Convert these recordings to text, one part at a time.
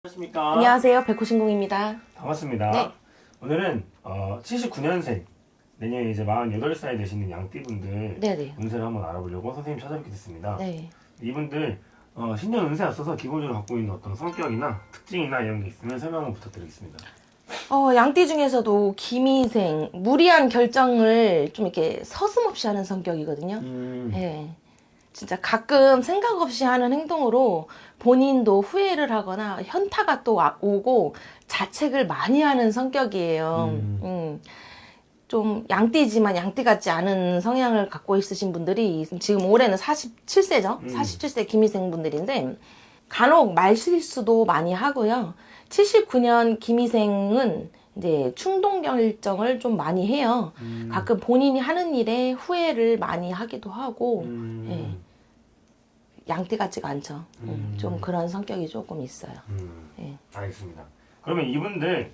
안녕하십니까. 안녕하세요. 백호신공입니다. 반갑습니다. 네. 오늘은 79년생 내년에 이제 48살 되시는 양띠분들 네네. 운세를 한번 알아보려고 선생님 찾아뵙게 됐습니다. 네. 이분들 신년 운세 앞서서 기본적으로 갖고 있는 어떤 성격이나 특징이나 이런 게 있으면 설명 한번 부탁드리겠습니다. 양띠 중에서도 기미생, 무리한 결정을 좀 이렇게 서슴없이 하는 성격이거든요. 네. 진짜 가끔 생각 없이 하는 행동으로 본인도 후회를 하거나 현타가 또 오고 자책을 많이 하는 성격이에요. 좀 양띠지만 양띠 같지 않은 성향을 갖고 있으신 분들이 지금 올해는 47세죠. 47세 기미생 분들인데 간혹 말실수도 많이 하고요. 79년 기미생은 이제 충동 결정을 좀 많이 해요. 가끔 본인이 하는 일에 후회를 많이 하기도 하고, 예. 양띠 같지가 않죠. 좀 그런 성격이 조금 있어요. 예. 알겠습니다. 그러면 이분들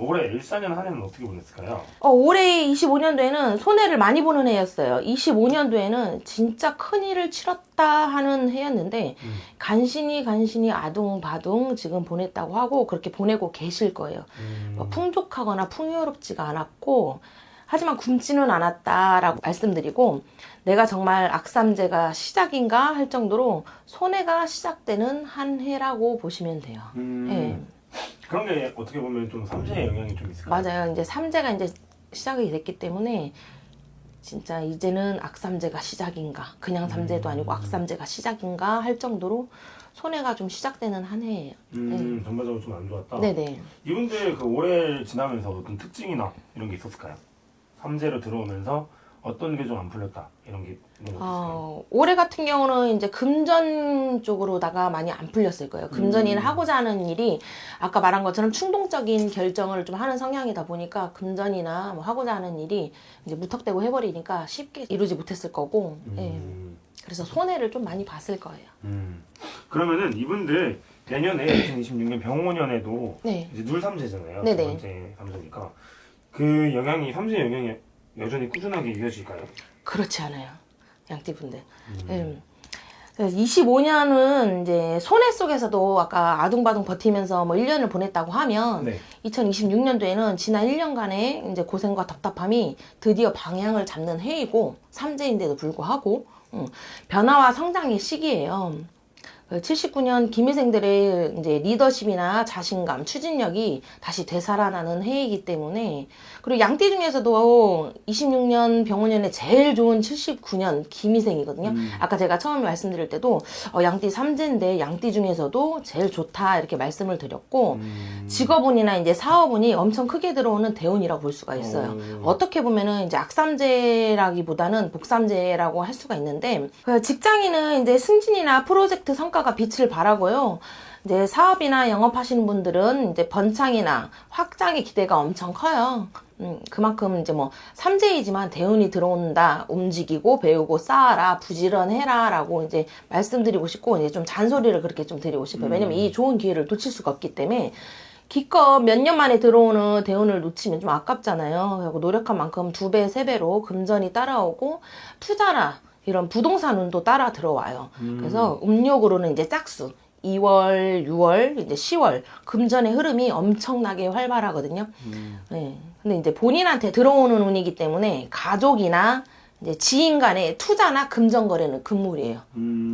올해 14년 한 해는 어떻게 보냈을까요? 올해 25년도에는 손해를 많이 보는 해였어요. 25년도에는 진짜 큰 일을 치렀다 하는 해였는데 간신히 아둥바둥 지금 보냈다고 하고 그렇게 보내고 계실 거예요. 뭐 풍족하거나 풍요롭지가 않았고 하지만 굶지는 않았다라고 말씀드리고 내가 정말 악삼재가 시작인가 할 정도로 손해가 시작되는 한 해라고 보시면 돼요. 예. 그런 게 어떻게 보면 좀 삼재의 영향이 좀 있을까요? 맞아요. 이제 삼재가 이제 시작이 됐기 때문에 진짜 이제는 악삼재가 시작인가 그냥 삼재도 아니고 악삼재가 시작인가 할 정도로 손해가 좀 시작되는 한 해예요. 전반적으로 좀 안 좋았다. 네네. 이분들 그 올해 지나면서 어떤 특징이나 이런 게 있었을까요? 삼재로 들어오면서 어떤 게 좀 안 풀렸다 이런 게 있는 거 있을까요? 올해 같은 경우는 이제 금전 쪽으로다가 많이 안 풀렸을 거예요. 금전이나 하고자 하는 일이 아까 말한 것처럼 충동적인 결정을 좀 하는 성향이다 보니까 금전이나 뭐 하고자 하는 일이 이제 무턱대고 해버리니까 쉽게 이루지 못했을 거고, 예. 그래서 손해를 좀 많이 봤을 거예요. 그러면은 이분들 내년에 2026년 병원년에도 네. 이제 눌삼재잖아요. 네네. 두 번째 삼재니까 그 영향이 삼재 영향이 여전히 꾸준하게 이어질까요? 그렇지 않아요. 양띠분들. 25년은 이제 손해 속에서도 아까 아둥바둥 버티면서 뭐 1년을 보냈다고 하면 네. 2026년도에는 지난 1년간의 이제 고생과 답답함이 드디어 방향을 잡는 해이고 삼재인데도 불구하고 변화와 성장의 시기예요. 79년 기미생들의 이제 리더십이나 자신감, 추진력이 다시 되살아나는 해이기 때문에 그리고 양띠 중에서도 26년 병원년에 제일 좋은 79년 기미생이거든요. 아까 제가 처음에 말씀드릴 때도 양띠 삼재인데 양띠 중에서도 제일 좋다 이렇게 말씀을 드렸고 직업운이나 이제 사업운이 엄청 크게 들어오는 대운이라고 볼 수가 있어요. 어떻게 보면은 이제 악삼재라기보다는 복삼재라고 할 수가 있는데 직장인은 이제 승진이나 프로젝트 성과가 빛을 발하고요. 이제 사업이나 영업하시는 분들은 이제 번창이나 확장의 기대가 엄청 커요. 그만큼 이제 뭐 삼재이지만 대운이 들어온다, 움직이고 배우고 쌓아라, 부지런해라 라고 이제 말씀드리고 싶고 이제 좀 잔소리를 그렇게 좀 드리고 싶어요. 왜냐면 이 좋은 기회를 놓칠 수가 없기 때문에 기껏 몇 년 만에 들어오는 대운을 놓치면 좀 아깝잖아요. 그리고 노력한 만큼 2배, 3배로 금전이 따라오고 투자나 이런 부동산 운도 따라 들어와요. 그래서 음력으로는 이제 짝수 2월, 6월, 이제 10월 금전의 흐름이 엄청나게 활발하거든요. 네. 근데 이제 본인한테 들어오는 운이기 때문에 가족이나 이제 지인 간의 투자나 금전 거래는 금물이에요.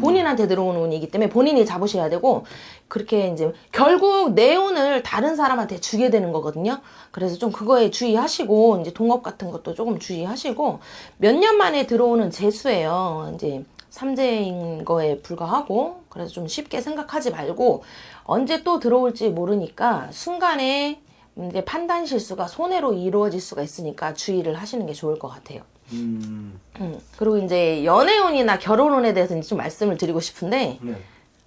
본인한테 들어오는 운이기 때문에 본인이 잡으셔야 되고 그렇게 이제 결국 내 운을 다른 사람한테 주게 되는 거거든요. 그래서 좀 그거에 주의하시고 이제 동업 같은 것도 조금 주의하시고 몇 년 만에 들어오는 재수예요. 이제 삼재인 거에 불과하고 그래서 좀 쉽게 생각하지 말고 언제 또 들어올지 모르니까 순간에 이제 판단 실수가 손해로 이루어질 수가 있으니까 주의를 하시는 게 좋을 것 같아요. 그리고 이제 연애운이나 결혼운에 대해서 좀 말씀을 드리고 싶은데 네.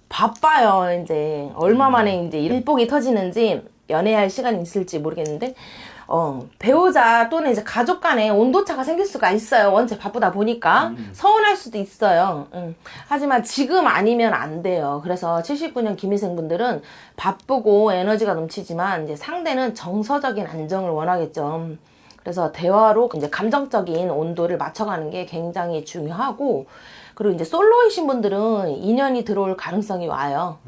바빠요. 이제 얼마 만에 이제 일복이 터지는지 연애할 시간이 있을지 모르겠는데 배우자 또는 이제 가족 간에 온도차가 생길 수가 있어요. 원체 바쁘다 보니까 서운할 수도 있어요. 하지만 지금 아니면 안 돼요. 그래서 79년 기미생분들은 바쁘고 에너지가 넘치지만 이제 상대는 정서적인 안정을 원하겠죠. 그래서 대화로 이제 감정적인 온도를 맞춰가는 게 굉장히 중요하고 그리고 이제 솔로이신 분들은 인연이 들어올 가능성이 와요.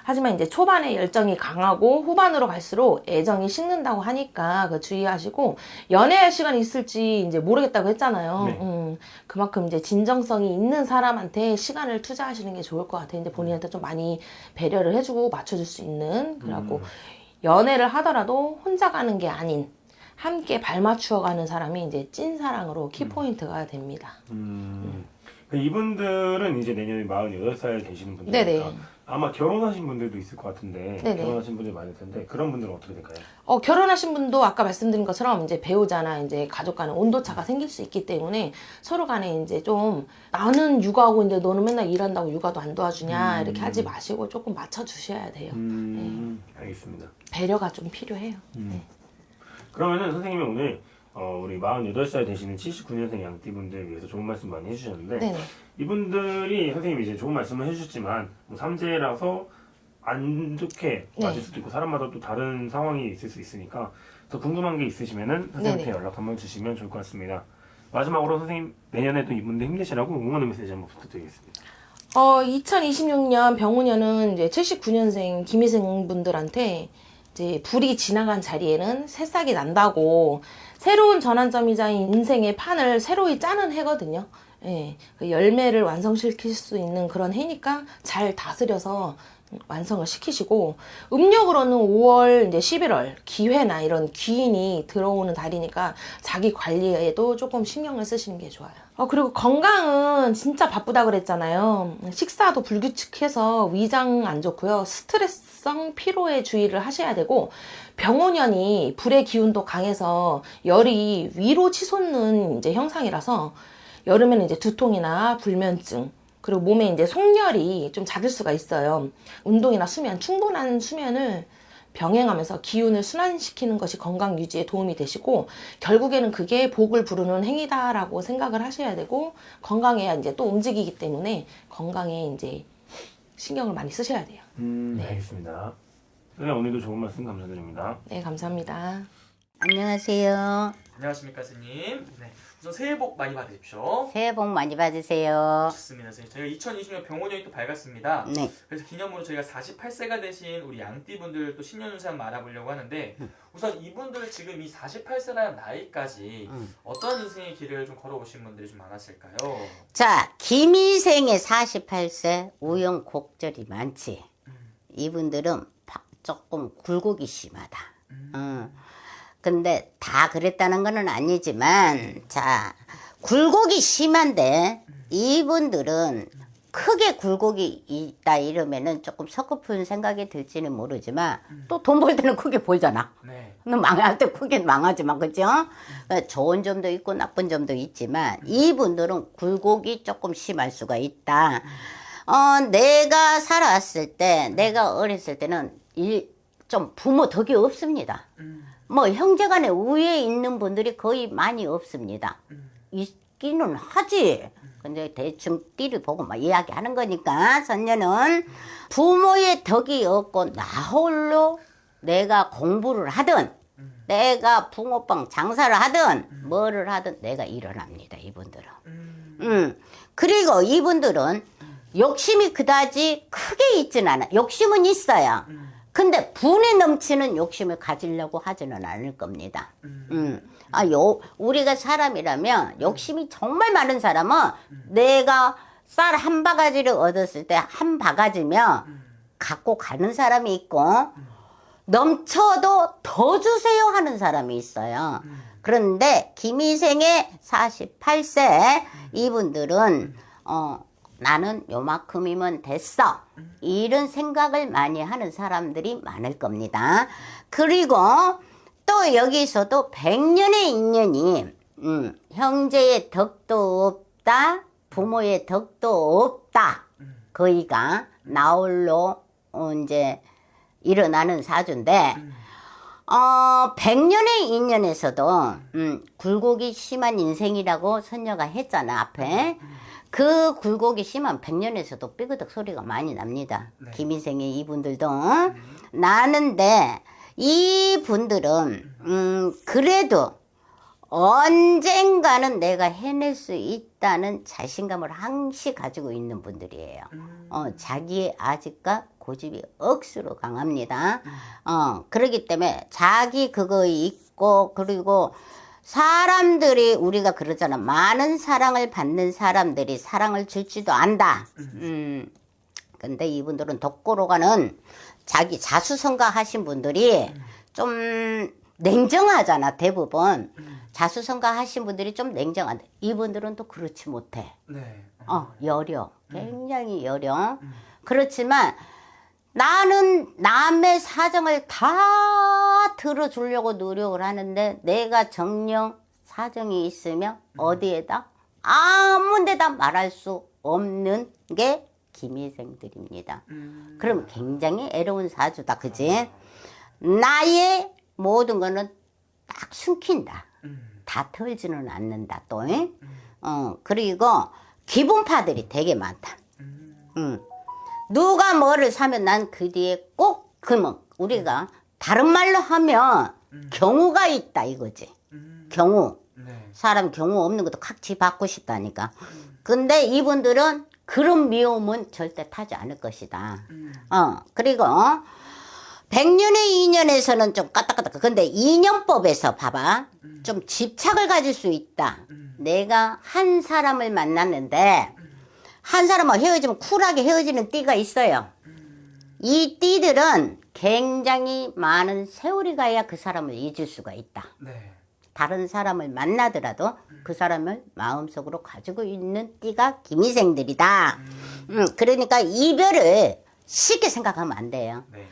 하지만 이제 초반에 열정이 강하고 후반으로 갈수록 애정이 식는다고 하니까 그 주의하시고 연애할 시간이 있을지 이제 모르겠다고 했잖아요. 네. 그만큼 이제 진정성이 있는 사람한테 시간을 투자하시는 게 좋을 것 같아요. 이제 본인한테 좀 많이 배려를 해주고 맞춰줄 수 있는 그래갖고 연애를 하더라도 혼자 가는 게 아닌 함께 발맞추어 가는 사람이 이제 찐사랑으로 키포인트가 됩니다. 이분들은 이제 내년에 48살 되시는 분들이니까 네네. 아마 결혼하신 분들도 있을 것 같은데 네네. 결혼하신 분들이 많을 텐데 그런 분들은 어떻게 될까요? 결혼하신 분도 아까 말씀드린 것처럼 이제 배우자나 이제 가족 간에 온도차가 생길 수 있기 때문에 서로 간에 이제 좀 나는 육아하고 이제 너는 맨날 일한다고 육아도 안 도와주냐 이렇게 하지 마시고 조금 맞춰주셔야 돼요. 알겠습니다. 배려가 좀 필요해요. 네. 그러면은 선생님이 오늘 우리 48살 되시는 79년생 양띠분들 위해서 좋은 말씀 많이 해주셨는데 네네. 이분들이 선생님이 이제 좋은 말씀을 해주셨지만 뭐 삼재라서 안 좋게 네. 맞을 수도 있고 사람마다 또 다른 상황이 있을 수 있으니까 더 궁금한 게 있으시면은 선생님한테 네네. 연락 한번 주시면 좋을 것 같습니다. 마지막으로 선생님 내년에도 이분들 힘내시라고 응원의 메시지 한번 부탁드리겠습니다. 2026년 병우년은 이제 79년생 김희생 분들한테 이제 불이 지나간 자리에는 새싹이 난다고 새로운 전환점이자 인생의 판을 새로이 짜는 해거든요. 예, 그 열매를 완성시킬 수 있는 그런 해니까 잘 다스려서 완성을 시키시고 음력으로는 5월 이제 11월 기회나 이런 귀인이 들어오는 달이니까 자기 관리에도 조금 신경을 쓰시는 게 좋아요. 그리고 건강은 진짜 바쁘다 그랬잖아요. 식사도 불규칙해서 위장 안 좋고요. 스트레스성 피로에 주의를 하셔야 되고 병오년이 불의 기운도 강해서 열이 위로 치솟는 이제 형상이라서 여름에는 이제 두통이나 불면증 그리고 몸에 이제 속열이 좀 잦을 수가 있어요. 운동이나 수면, 충분한 수면을 병행하면서 기운을 순환시키는 것이 건강 유지에 도움이 되시고 결국에는 그게 복을 부르는 행위다라고 생각을 하셔야 되고 건강해야 이제 또 움직이기 때문에 건강에 이제 신경을 많이 쓰셔야 돼요. 알겠습니다. 선생님 오늘도 좋은 말씀 감사드립니다. 네, 감사합니다. 안녕하세요. 안녕하십니까 스님. 네, 우선 새해 복 많이 받으십시오. 새해 복 많이 받으세요. 좋습니다 스님. 저희가 2020년 병원년이 또 밝았습니다. 네. 그래서 기념으로 저희가 48세가 되신 우리 양띠분들 또 신년운세 한번 알아보려고 하는데 우선 이분들 지금 이 48세라는 나이까지 어떤 인생의 길을 좀 걸어오신 분들이 좀 많았을까요? 자, 김희생의 48세 우연곡절이 많지. 이분들은 조금 굴곡이 심하다. 근데 다 그랬다는 거는 아니지만, 자, 굴곡이 심한데, 이분들은 크게 굴곡이 있다 이러면은 조금 서글픈 생각이 들지는 모르지만, 또 돈 벌 때는 크게 벌잖아. 네. 근데 망할 때 크게 망하지만, 그죠? 좋은 점도 있고 나쁜 점도 있지만, 이분들은 굴곡이 조금 심할 수가 있다. 내가 살아왔을 때, 내가 어렸을 때는 좀 부모 덕이 없습니다. 뭐 형제간에 우위에 있는 분들이 거의 많이 없습니다. 있기는 하지. 근데 대충 띠를 보고 막 이야기하는 거니까 선녀는 부모의 덕이 없고 나 홀로 내가 공부를 하든 내가 붕어빵 장사를 하든 뭐를 하든 내가 일어납니다. 이분들은. 그리고 이분들은 욕심이 그다지 크게 있진 않아. 욕심은 있어요. 근데 분에 넘치는 욕심을 가지려고 하지는 않을 겁니다. 우리가 사람이라면 욕심이 정말 많은 사람은 내가 쌀 한 바가지를 얻었을 때 한 바가지면 갖고 가는 사람이 있고 넘쳐도 더 주세요 하는 사람이 있어요. 그런데 김희생의 48세 이분들은 나는 요만큼이면 됐어. 이런 생각을 많이 하는 사람들이 많을 겁니다. 그리고 또 여기서도 100년의 인연이 형제의 덕도 없다. 부모의 덕도 없다. 거의가 나홀로 이제 일어나는 사주인데 100년의 인연에서도 굴곡이 심한 인생이라고 선녀가 했잖아 앞에. 그 굴곡이 심한 100년에서도 삐그덕 소리가 많이 납니다. 네. 김희생의 이분들도 나는데 이분들은 그래도 언젠가는 내가 해낼 수 있다는 자신감을 항시 가지고 있는 분들이에요. 자기의 아직과 고집이 억수로 강합니다. 그렇기 때문에 자기 그거 있고, 그리고 사람들이 우리가 그러잖아. 많은 사랑을 받는 사람들이 사랑을 줄지도 안다. 근데 이분들은 독고로가는 자기 자수성가 하신 분들이 좀 냉정하잖아, 대부분. 자수성가 하신 분들이 좀 냉정한데, 이분들은 또 그렇지 못해. 네. 여려. 굉장히 여려. 그렇지만 나는 남의 사정을 다 들어주려고 노력을 하는데, 내가 정령 사정이 있으면 어디에다? 아무 데다 말할 수 없는 게 기미생들입니다. 그럼 굉장히 애로운 사주다, 그지? 나의 모든 거는 딱 숨긴다. 다 털지는 않는다, 또. 그리고 기분파들이 되게 많다. 누가 뭐를 사면 난 그 뒤에 꼭, 그러면 우리가 다른 말로 하면 경우가 있다, 이거지. 경우. 네. 사람 경우 없는 것도 각지 받고 싶다니까. 근데 이분들은 그런 미움은 절대 타지 않을 것이다. 그리고 백년의 인연에서는 좀 까딱까딱. 근데 인연법에서 봐봐. 좀 집착을 가질 수 있다. 내가 한 사람을 만났는데 한 사람하고 헤어지면 쿨하게 헤어지는 띠가 있어요. 이 띠들은 굉장히 많은 세월이 가야 그 사람을 잊을 수가 있다. 네. 다른 사람을 만나더라도 그 사람을 마음속으로 가지고 있는 띠가 기미생들이다. 그러니까 이별을 쉽게 생각하면 안 돼요. 네.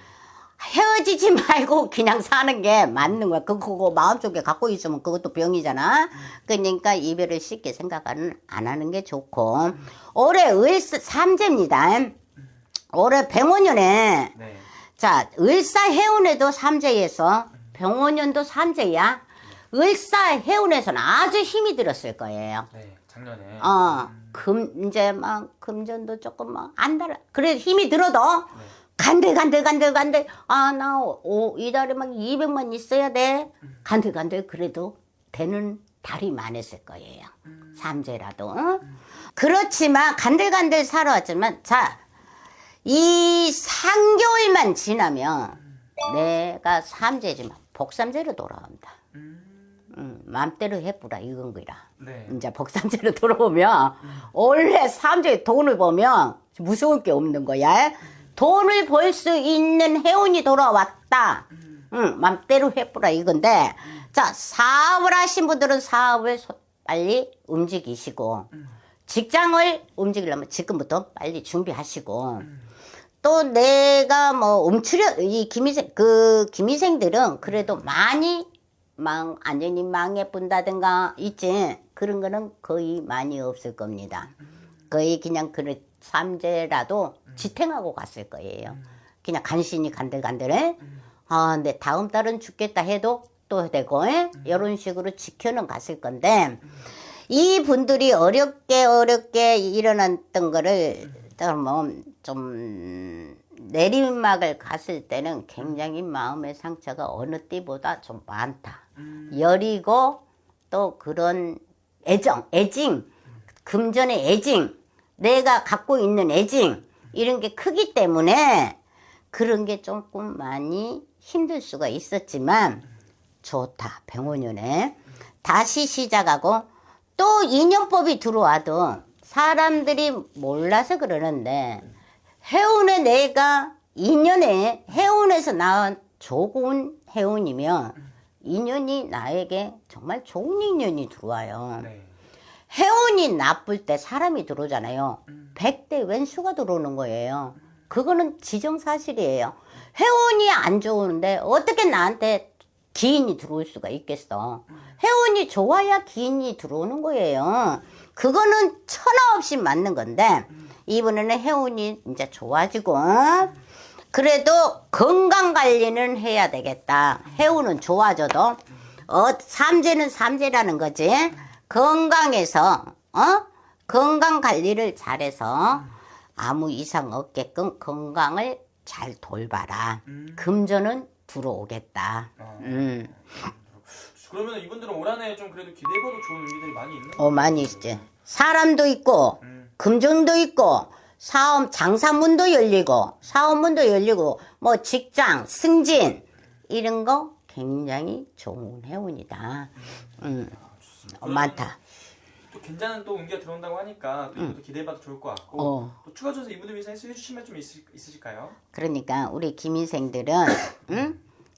헤어지지 말고 그냥 사는 게 맞는 거야. 그거 마음속에 갖고 있으면 그것도 병이잖아. 그러니까 이별을 쉽게 생각은 안 하는 게 좋고. 올해 삼재입니다. 올해 병원년에 네. 자, 을사해운에도 삼재에서 병원년도 삼재야. 을사해운에서는 아주 힘이 들었을 거예요. 네. 작년에. 이제 막 금전도 조금 막 안 달아. 그래 힘이 들어도 네. 간들. 나 이달에 막 200만 있어야 돼. 간들 그래도 되는 달이 많았을 거예요. 삼재라도. 그렇지만 간들 살아왔지만 자, 이 3개월만 지나면 내가 삼재지만 복삼재로 돌아온다. 맘대로 해보라 이건 거라. 네. 이제 복삼재로 돌아오면 원래 삼재의 돈을 보면 무서울 게 없는 거야. 돈을 벌 수 있는 해운이 돌아왔다. 맘대로 해보라 이건데, 자, 사업을 하신 분들은 사업을 빨리 움직이시고, 직장을 움직이려면 지금부터 빨리 준비하시고, 또 내가 뭐 이 기미생들은 그래도 많이 안전히 망해본다든가 있지. 그런 거는 거의 많이 없을 겁니다. 거의 그냥 삼재라도 지탱하고 갔을 거예요. 그냥 간신히 간들간들해. 근데 다음 달은 죽겠다 해도 또 되고, 이런 식으로 지켜는 갔을 건데, 이 분들이 어렵게 일어났던 거를, 좀, 내리막을 갔을 때는 굉장히 마음의 상처가 어느 때보다 좀 많다. 여리고, 또 그런 애징, 금전의 애징, 내가 갖고 있는 애징 이런 게 크기 때문에 그런 게 조금 많이 힘들 수가 있었지만 좋다. 병원년에 다시 시작하고 또 인연법이 들어와도 사람들이 몰라서 그러는데 해운에 내가 인연에 해운에서 나온 좋은 해운이면 인연이 나에게 정말 좋은 인연이 들어와요. 네. 해운이 나쁠 때 사람이 들어오잖아요. 100대 왼수가 들어오는 거예요. 그거는 지정사실이에요. 해운이 안 좋은데 어떻게 나한테 기인이 들어올 수가 있겠어. 해운이 좋아야 기인이 들어오는 거예요. 그거는 천하 없이 맞는 건데 이번에는 해운이 이제 좋아지고 그래도 건강관리는 해야 되겠다. 해운은 좋아져도 삼재는 삼재라는 거지. 건강해서 건강 관리를 잘해서 아무 이상 없게끔 건강을 잘 돌봐라. 금전은 들어오겠다. 그러면 이분들은 올 한해 좀 그래도 기대해봐도 좋은 일들이 많이 있는 거예요? 많이 있지. 사람도 있고 금전도 있고 사업, 장사문도 열리고, 사업문도 열리고, 뭐 직장, 승진, 이런 거 굉장히 좋은 해운이다. 많다. 또 괜찮은 또 운기가 들어온다고 하니까 또 기대해봐도 좋을 것 같고 또 추가적으로 이분들 위해서 해주시면 좀 있으실까요? 그러니까 우리 김인생들은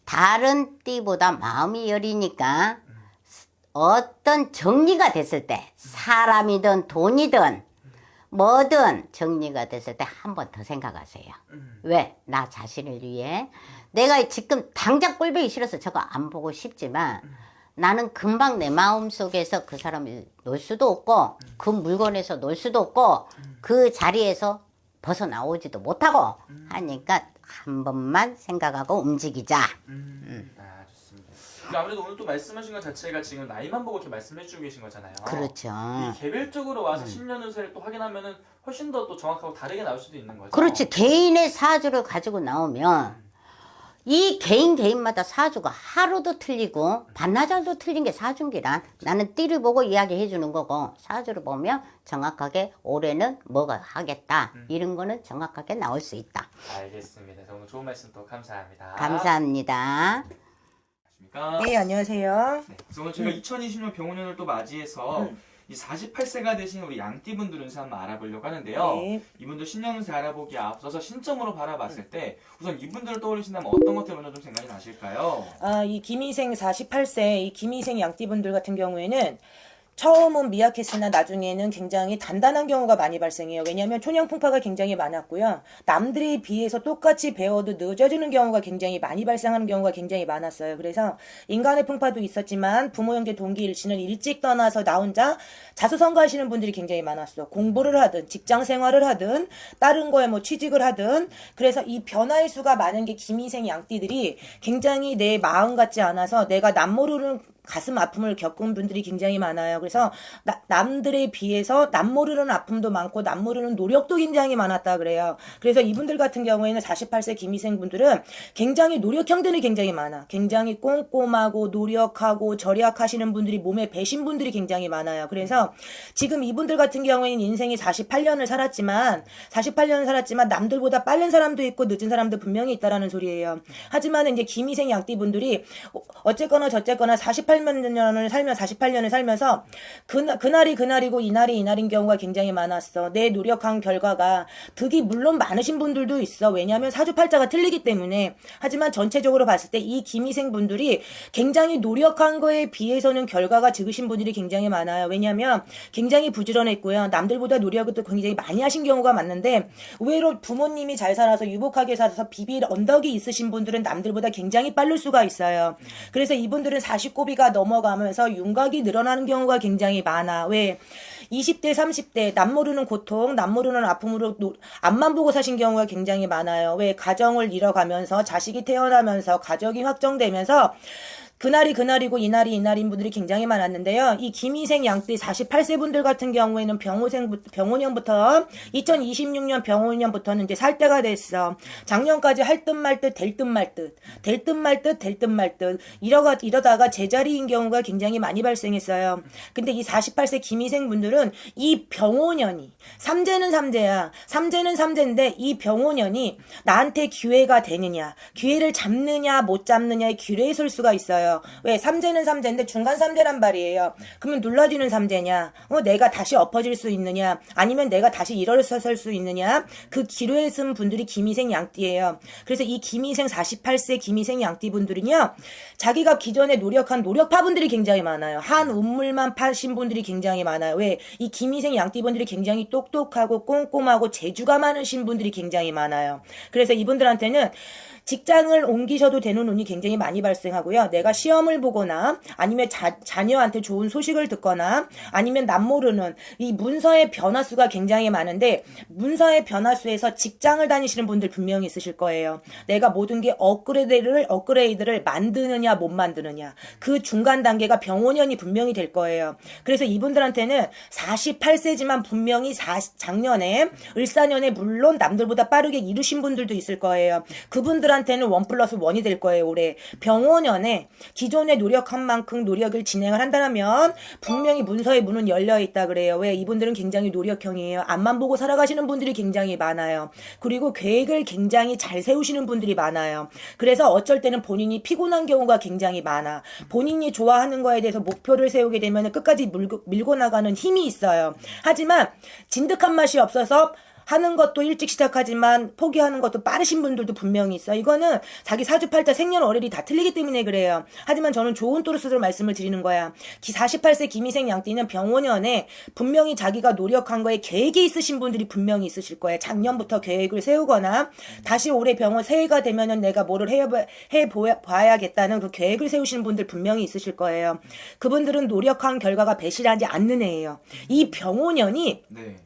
다른 띠보다 마음이 여리니까 어떤 정리가 됐을 때 사람이든 돈이든 뭐든 정리가 됐을 때 한 번 더 생각하세요. 왜? 나 자신을 위해 내가 지금 당장 꼴보기 싫어서 저거 안 보고 싶지만 나는 금방 내 마음속에서 그 사람을 놓을 수도 없고 그 물건에서 놓을 수도 없고 그 자리에서 벗어나오지도 못하고 하니까 한 번만 생각하고 움직이자. 아, 좋습니다. 근데 아무래도 오늘 또 말씀하신 것 자체가 지금 나이만 보고 이렇게 말씀해주고 계신 거잖아요. 그렇죠. 이 개별적으로 와서 신년 운세를 또 확인하면은 훨씬 더 또 정확하고 다르게 나올 수도 있는 거죠. 그렇지. 개인의 사주를 가지고 나오면 이 개인마다 사주가 하루도 틀리고 반나절도 틀린 게 사주기란 나는 띠를 보고 이야기해 주는 거고 사주를 보면 정확하게 올해는 뭐가 하겠다 이런 거는 정확하게 나올 수 있다. 알겠습니다. 오늘 좋은 말씀 또 감사합니다. 감사합니다. 안녕하십니까? 네, 안녕하세요. 네, 그래서 오늘 저희가 2020년 병원년을 또 맞이해서 이 48세가 되신 우리 양띠분들 운세 한번 알아보려고 하는데요. 네. 이분들 신년 운세 알아보기에 앞서서 신점으로 바라봤을 때 우선 이분들을 떠올리신다면 어떤 것들이 먼저 좀 생각이 나실까요? 이 김희생 48세 이 김희생 양띠분들 같은 경우에는 처음은 미약했으나 나중에는 굉장히 단단한 경우가 많이 발생해요. 왜냐하면 초년풍파가 굉장히 많았고요. 남들에 비해서 똑같이 배워도 늦어지는 경우가 굉장히 많이 발생하는 경우가 굉장히 많았어요. 그래서 인간의 풍파도 있었지만 부모, 형제, 동기, 일신을 일찍 떠나서 나 혼자 자수성가하시는 분들이 굉장히 많았어. 공부를 하든 직장 생활을 하든 다른 거에 뭐 취직을 하든 그래서 이 변화의 수가 많은 게 김희생 양띠들이 굉장히 내 마음 같지 않아서 내가 남모르는 가슴 아픔을 겪은 분들이 굉장히 많아요. 그래서 남들에 비해서 남모르는 아픔도 많고 남모르는 노력도 굉장히 많았다 그래요. 그래서 이분들 같은 경우에는 48세 김희생 분들은 굉장히 노력형들이 굉장히 많아. 굉장히 꼼꼼하고 노력하고 절약하시는 분들이 몸에 배신 분들이 굉장히 많아요. 그래서 지금 이분들 같은 경우에는 인생이 48년을 살았지만 남들보다 빠른 사람도 있고 늦은 사람도 분명히 있다라는 소리예요. 하지만 이제 김희생 양띠분들이 어쨌거나 저쨌거나 48년을 살면서 그날이 그날이고 이날이 이날인 경우가 굉장히 많았어. 내 노력한 결과가 득이 물론 많으신 분들도 있어. 왜냐하면 사주팔자가 틀리기 때문에. 하지만 전체적으로 봤을 때 이 김희생 분들이 굉장히 노력한 거에 비해서는 결과가 적으신 분들이 굉장히 많아요. 왜냐하면 굉장히 부지런했고요. 남들보다 노력을 또 굉장히 많이 하신 경우가 많은데 의외로 부모님이 잘 살아서 유복하게 살아서 비빌 언덕이 있으신 분들은 남들보다 굉장히 빠를 수가 있어요. 그래서 이분들은 40고비가 넘어가면서 윤곽이 늘어나는 경우가 굉장히 많아. 왜? 20대, 30대 남모르는 고통, 남모르는 아픔으로 앞만 보고 사신 경우가 굉장히 많아요. 왜? 가정을 잃어가면서 자식이 태어나면서 가족이 확정되면서 그날이 그날이고 이날이 이날인 분들이 굉장히 많았는데요. 이 김희생 양띠 48세 분들 같은 경우에는 병오년부터 2026년 병오년부터는 이제 살 때가 됐어. 작년까지 할 듯 말 듯 될 듯 말 듯 이러다가 제자리인 경우가 굉장히 많이 발생했어요. 근데 이 48세 김희생 분들은 이 병오년이 삼재는 삼재인데 이 병오년이 나한테 기회가 되느냐, 기회를 잡느냐 못 잡느냐의 기회에 설 수가 있어요. 왜? 삼재는 삼재인데 중간 삼재란 말이에요. 그러면 눌러지는 삼재냐, 내가 다시 엎어질 수 있느냐, 아니면 내가 다시 일어설 수 있느냐, 그 기로에 쓴 분들이 김희생 양띠예요. 그래서 이 김희생 48세 김희생 양띠 분들은요, 자기가 기존에 노력한 노력파 분들이 굉장히 많아요. 한 운물만 파신 분들이 굉장히 많아요. 왜? 이 김희생 양띠 분들이 굉장히 똑똑하고 꼼꼼하고 재주가 많으신 분들이 굉장히 많아요. 그래서 이분들한테는 직장을 옮기셔도 되는 운이 굉장히 많이 발생하고요. 내가 시험을 보거나 아니면 자녀한테 좋은 소식을 듣거나 아니면 남모르는 이 문서의 변화수가 굉장히 많은데 문서의 변화수에서 직장을 다니시는 분들 분명히 있으실 거예요. 내가 모든 게 업그레이드를 만드느냐 못 만드느냐 그 중간 단계가 병오년이 분명히 될 거예요. 그래서 이분들한테는 48세지만 분명히 작년에 을사년에 물론 남들보다 빠르게 이루신 분들도 있을 거예요. 그분들한테 이분들한테는 1+1이 될 거예요. 올해 병원연에 기존에 노력한 만큼 노력을 진행을 한다면 분명히 문서의 문은 열려 있다 그래요. 왜? 이분들은 굉장히 노력형이에요. 앞만 보고 살아가시는 분들이 굉장히 많아요. 그리고 계획을 굉장히 잘 세우시는 분들이 많아요. 그래서 어쩔 때는 본인이 피곤한 경우가 굉장히 많아. 본인이 좋아하는 거에 대해서 목표를 세우게 되면 끝까지 밀고 나가는 힘이 있어요. 하지만 진득한 맛이 없어서 하는 것도 일찍 시작하지만 포기하는 것도 빠르신 분들도 분명히 있어. 이거는 자기 사주팔자 생년월일이 다 틀리기 때문에 그래요. 하지만 저는 좋은 토르스로 말씀을 드리는 거야. 48세 김희생 양띠는 병원연에 분명히 자기가 노력한 거에 계획이 있으신 분들이 분명히 있으실 거예요. 작년부터 계획을 세우거나 다시 올해 병원 새해가 되면은 내가 뭐를 해봐야겠다는 그 계획을 세우시는 분들 분명히 있으실 거예요. 그분들은 노력한 결과가 배신하지 않는 애예요. 이 병원연이 네.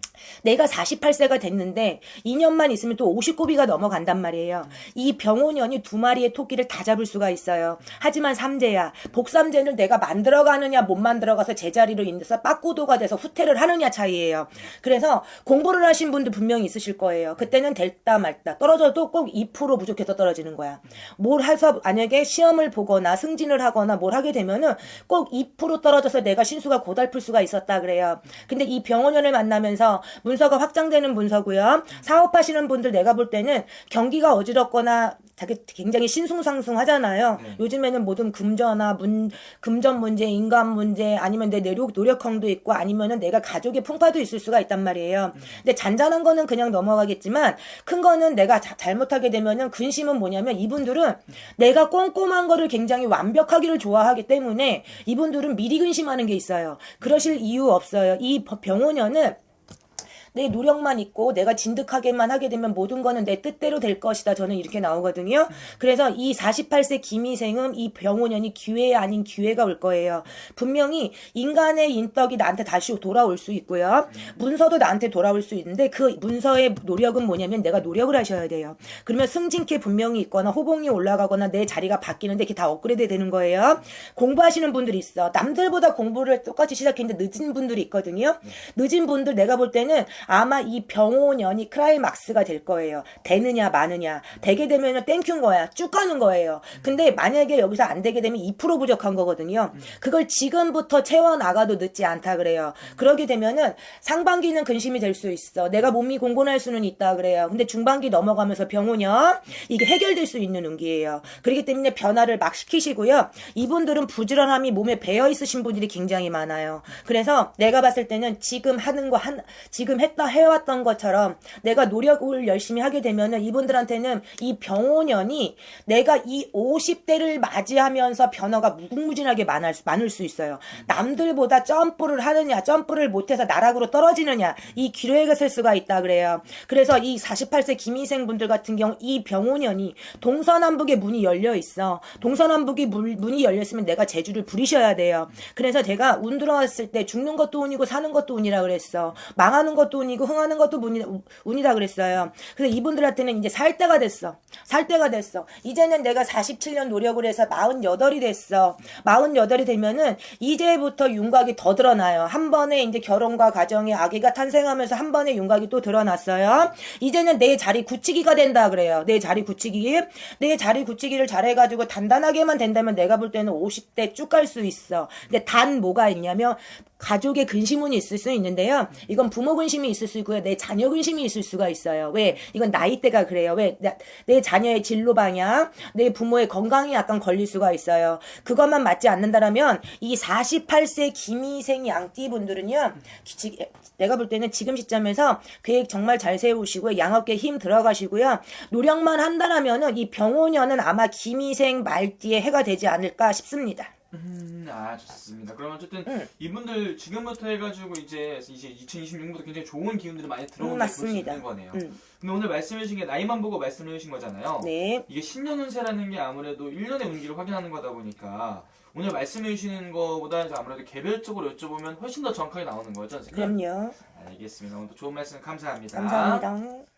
내가 48세가 됐는데 2년만 있으면 또 50고비가 넘어간단 말이에요. 이 병원연이 2마리의 토끼를 다 잡을 수가 있어요. 하지만 삼재야. 복삼재는 내가 만들어가느냐 못 만들어가서 제자리로 인해서 빠꾸도가 돼서 후퇴를 하느냐 차이예요. 그래서 공부를 하신 분들 분명히 있으실 거예요. 그때는 될다 말다. 떨어져도 꼭 2% 부족해서 떨어지는 거야. 뭘 해서 만약에 시험을 보거나 승진을 하거나 뭘 하게 되면은 꼭 2% 떨어져서 내가 신수가 고달플 수가 있었다 그래요. 근데 이 병원연을 만나면서 문서가 확장되는 문서고요. 사업하시는 분들 내가 볼 때는 경기가 어지럽거나 자기 굉장히 신숭상숭하잖아요. 네. 요즘에는 모든 금전화, 금전 문제, 인간 문제, 아니면 내 노력형도 있고, 아니면은 내가 가족의 풍파도 있을 수가 있단 말이에요. 근데 잔잔한 거는 그냥 넘어가겠지만, 큰 거는 내가 잘못하게 되면은 근심은 뭐냐면 이분들은 내가 꼼꼼한 거를 굉장히 완벽하기를 좋아하기 때문에 이분들은 미리 근심하는 게 있어요. 그러실 이유 없어요. 이 병원연은 내 노력만 있고 내가 진득하게만 하게 되면 모든 거는 내 뜻대로 될 것이다. 저는 이렇게 나오거든요. 그래서 이 48세 김희생은 이 병원연이 기회 아닌 기회가 올 거예요. 분명히 인간의 인덕이 나한테 다시 돌아올 수 있고요. 문서도 나한테 돌아올 수 있는데 그 문서의 노력은 뭐냐면 내가 노력을 하셔야 돼요. 그러면 승진기 분명히 있거나 호봉이 올라가거나 내 자리가 바뀌는데 이게 다 업그레이드 되는 거예요. 공부하시는 분들이 있어. 남들보다 공부를 똑같이 시작했는데 늦은 분들이 있거든요. 늦은 분들 내가 볼 때는 아마 이 병원연이 클라이막스가 될 거예요. 되느냐 마느냐. 되게 되면 땡큐인 거야. 쭉 가는 거예요. 근데 만약에 여기서 안 되게 되면 2% 부족한 거거든요. 그걸 지금부터 채워나가도 늦지 않다 그래요. 그러게 되면은 상반기는 근심이 될 수 있어. 내가 몸이 공곤할 수는 있다 그래요. 근데 중반기 넘어가면서 병원연 이게 해결될 수 있는 운기예요. 그렇기 때문에 변화를 막 시키시고요. 이분들은 부지런함이 몸에 배어 있으신 분들이 굉장히 많아요. 그래서 내가 봤을 때는 지금 하는 거 지금 해왔던 것처럼 내가 노력을 열심히 하게 되면은 이분들한테는 이 병원연이 내가 이 50대를 맞이하면서 변화가 무궁무진하게 많을 수 있어요. 남들보다 점프를 하느냐, 점프를 못해서 나락으로 떨어지느냐, 이 기로에 쓸 수가 있다 그래요. 그래서 이 48세 김희생 분들 같은 경우 이 병원연이 동서남북의 문이 열려 있어. 동서남북이 문이 열렸으면 내가 재주를 부리셔야 돼요. 그래서 제가 운 들어왔을 때 죽는 것도 운이고 사는 것도 운이라 그랬어. 망하는 것도 운이고 흥하는 것도 운이다 그랬어요. 그래서 이분들한테는 이제 살 때가 됐어. 이제는 내가 47년 노력을 해서 48이 됐어. 48이 되면은 이제부터 윤곽이 더 드러나요. 한 번에 이제 결혼과 가정에 아기가 탄생하면서 한 번에 윤곽이 또 드러났어요. 이제는 내 자리 굳히기가 된다 그래요. 내 자리 굳히기를 잘해가지고 단단하게만 된다면 내가 볼 때는 50대 쭉 갈 수 있어. 근데 단 뭐가 있냐면 가족의 근심운이 있을 수 있는데요. 이건 부모 근심이 있을 수 있고요. 내 자녀 근심이 있을 수가 있어요. 왜? 이건 나이대가 그래요. 왜? 내 자녀의 진로 방향, 내 부모의 건강이 약간 걸릴 수가 있어요. 그것만 맞지 않는다라면 이 48세 김희생 양띠 분들은요. 내가 볼 때는 지금 시점에서 계획 정말 잘 세우시고요. 양업계 힘 들어가시고요. 노력만 한다라면은 이 병원연은 아마 김희생 말띠의 해가 되지 않을까 싶습니다. 좋습니다. 그러면 어쨌든 이분들 지금부터 해가지고 이제 2026년부터 굉장히 좋은 기운들이 많이 들어오는 걸 볼 수 있는 거네요. 근데 오늘 말씀해주신 게 나이만 보고 말씀해주신 거잖아요. 네. 이게 신년 운세라는 게 아무래도 1년의 운기를 확인하는 거다 보니까 오늘 말씀해주시는 거보다 아무래도 개별적으로 여쭤보면 훨씬 더 정확하게 나오는 거죠, 선생님? 그럼요. 알겠습니다. 오늘 또 좋은 말씀 감사합니다. 감사합니다.